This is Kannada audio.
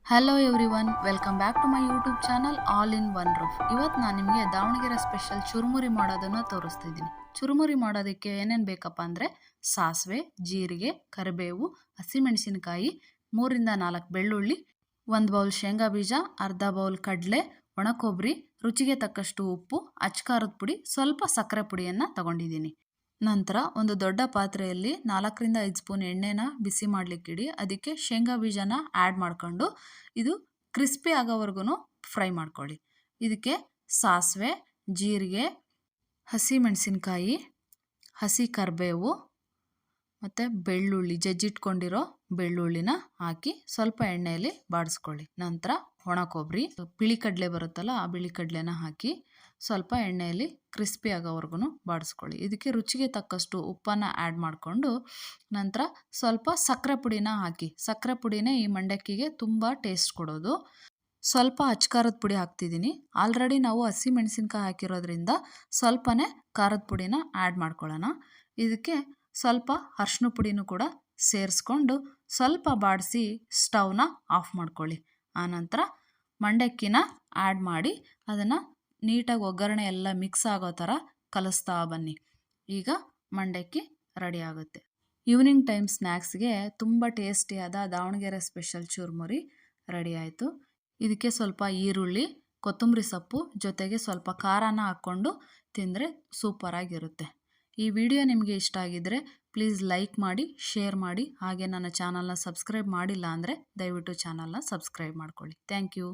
Hello everyone, welcome back to my YouTube channel all in one roof. ಇವತ್ತು ನಾನು ನಿಮಗೆ ದಾವಣಗೆರೆ ಸ್ಪೆಷಲ್ ಚುರುಮುರಿ ಮಾಡೋದನ್ನು ತೋರಿಸ್ತಿದ್ದೀನಿ. ಚುರುಮುರಿ ಮಾಡೋದಕ್ಕೆ ಏನೇನು ಬೇಕಪ್ಪ ಅಂದರೆ ಸಾಸಿವೆ, ಜೀರಿಗೆ, ಕರಿಬೇವು, ಹಸಿಮೆಣಸಿನಕಾಯಿ, 3ರಿಂದ 4 ಬೆಳ್ಳುಳ್ಳಿ, 1 ಬೌಲ್ ಶೇಂಗಾ ಬೀಜ, ಅರ್ಧ ಬೌಲ್ ಕಡಲೆ, ಒಣ ಕೊಬ್ಬರಿ, ರುಚಿಗೆ ತಕ್ಕಷ್ಟು ಉಪ್ಪು, ಅಚ್ಕಾರದ ಪುಡಿ, ಸ್ವಲ್ಪ ಸಕ್ಕರೆ ಪುಡಿಯನ್ನು ತಗೊಂಡಿದ್ದೀನಿ. ನಂತರ ಒಂದು ದೊಡ್ಡ ಪಾತ್ರೆಯಲ್ಲಿ 4ರಿಂದ 5 ಸ್ಪೂನ್ ಎಣ್ಣೆನ ಬಿಸಿ ಮಾಡಲಿಕ್ಕಿಡಿ. ಅದಕ್ಕೆ ಶೇಂಗಾ ಬೀಜನ ಆ್ಯಡ್ ಮಾಡ್ಕೊಂಡು ಇದು ಕ್ರಿಸ್ಪಿ ಆಗೋವರೆಗೂ ಫ್ರೈ ಮಾಡ್ಕೊಳ್ಳಿ. ಇದಕ್ಕೆ ಸಾಸಿವೆ, ಜೀರಿಗೆ, ಹಸಿ ಮೆಣಸಿನ್ಕಾಯಿ, ಹಸಿ ಕರಿಬೇವು ಮತ್ತು ಬೆಳ್ಳುಳ್ಳಿ, ಜಜ್ಜಿಟ್ಕೊಂಡಿರೋ ಬೆಳ್ಳುಳ್ಳಿನ ಹಾಕಿ ಸ್ವಲ್ಪ ಎಣ್ಣೆಯಲ್ಲಿ ಬಾಡಿಸ್ಕೊಳ್ಳಿ. ನಂತರ ಒಣ ಕೊಬ್ಬರಿ, ಬಿಳಿ ಕಡಲೆ ಬರುತ್ತಲ್ಲ, ಆ ಬಿಳಿ ಕಡಲೆನ ಹಾಕಿ ಸ್ವಲ್ಪ ಎಣ್ಣೆಯಲ್ಲಿ ಕ್ರಿಸ್ಪಿ ಆಗೋವರೆಗೂ ಬಾಡಿಸ್ಕೊಳ್ಳಿ. ಇದಕ್ಕೆ ರುಚಿಗೆ ತಕ್ಕಷ್ಟು ಉಪ್ಪನ್ನು ಆ್ಯಡ್ ಮಾಡಿಕೊಂಡು ನಂತರ ಸ್ವಲ್ಪ ಸಕ್ಕರೆ ಪುಡಿನ ಹಾಕಿ. ಸಕ್ಕರೆ ಪುಡಿನೇ ಈ ಮಂಡಕ್ಕಿಗೆ ತುಂಬ ಟೇಸ್ಟ್ ಕೊಡೋದು. ಸ್ವಲ್ಪ ಅಚ್ಕಾರದ ಪುಡಿ ಹಾಕ್ತಿದ್ದೀನಿ. ಆಲ್ರೆಡಿ ನಾವು ಹಸಿ ಮೆಣಸಿನ್ಕಾಯಿ ಹಾಕಿರೋದ್ರಿಂದ ಸ್ವಲ್ಪನೇ ಖಾರದ ಪುಡಿನ ಆ್ಯಡ್ ಮಾಡ್ಕೊಳ್ಳೋಣ. ಇದಕ್ಕೆ ಸ್ವಲ್ಪ ಅರಿಶಿನ ಪುಡಿನೂ ಕೂಡ ಸೇರಿಸ್ಕೊಂಡು ಸ್ವಲ್ಪ ಬಾಡಿಸಿ ಸ್ಟವ್ನ ಆಫ್ ಮಾಡ್ಕೊಳ್ಳಿ. ಆನಂತರ ಮಂಡಕ್ಕಿನ ಆ್ಯಡ್ ಮಾಡಿ ಅದನ್ನು ನೀಟಾಗಿ ಒಗ್ಗರಣೆ ಎಲ್ಲ ಮಿಕ್ಸ್ ಆಗೋ ಥರ ಕಲಿಸ್ತಾ ಬನ್ನಿ. ಈಗ ಮಂಡಕ್ಕಿ ರೆಡಿ ಆಗುತ್ತೆ. ಈವ್ನಿಂಗ್ ಟೈಮ್ ಸ್ನ್ಯಾಕ್ಸ್ಗೆ ತುಂಬ ಟೇಸ್ಟಿಯಾದ ದಾವಣಗೆರೆ ಸ್ಪೆಷಲ್ ಚುರುಮುರಿ ರೆಡಿ ಆಯಿತು. ಇದಕ್ಕೆ ಸ್ವಲ್ಪ ಈರುಳ್ಳಿ, ಕೊತ್ತಂಬರಿ ಸೊಪ್ಪು ಜೊತೆಗೆ ಸ್ವಲ್ಪ ಖಾರನ ಹಾಕ್ಕೊಂಡು ತಿಂದರೆ ಸೂಪರಾಗಿರುತ್ತೆ. ಈ ವಿಡಿಯೋ ನಿಮಗೆ ಇಷ್ಟ ಆಗಿದ್ದರೆ ಪ್ಲೀಸ್ ಲೈಕ್ ಮಾಡಿ, ಶೇರ್ ಮಾಡಿ, ಹಾಗೆ ನನ್ನ ಚಾನಲ್ನ ಸಬ್ಸ್ಕ್ರೈಬ್ ಮಾಡಿಲ್ಲ ಅಂದರೆ ದಯವಿಟ್ಟು ಚಾನಲ್ನ ಸಬ್ಸ್ಕ್ರೈಬ್ ಮಾಡ್ಕೊಳ್ಳಿ. Thank you.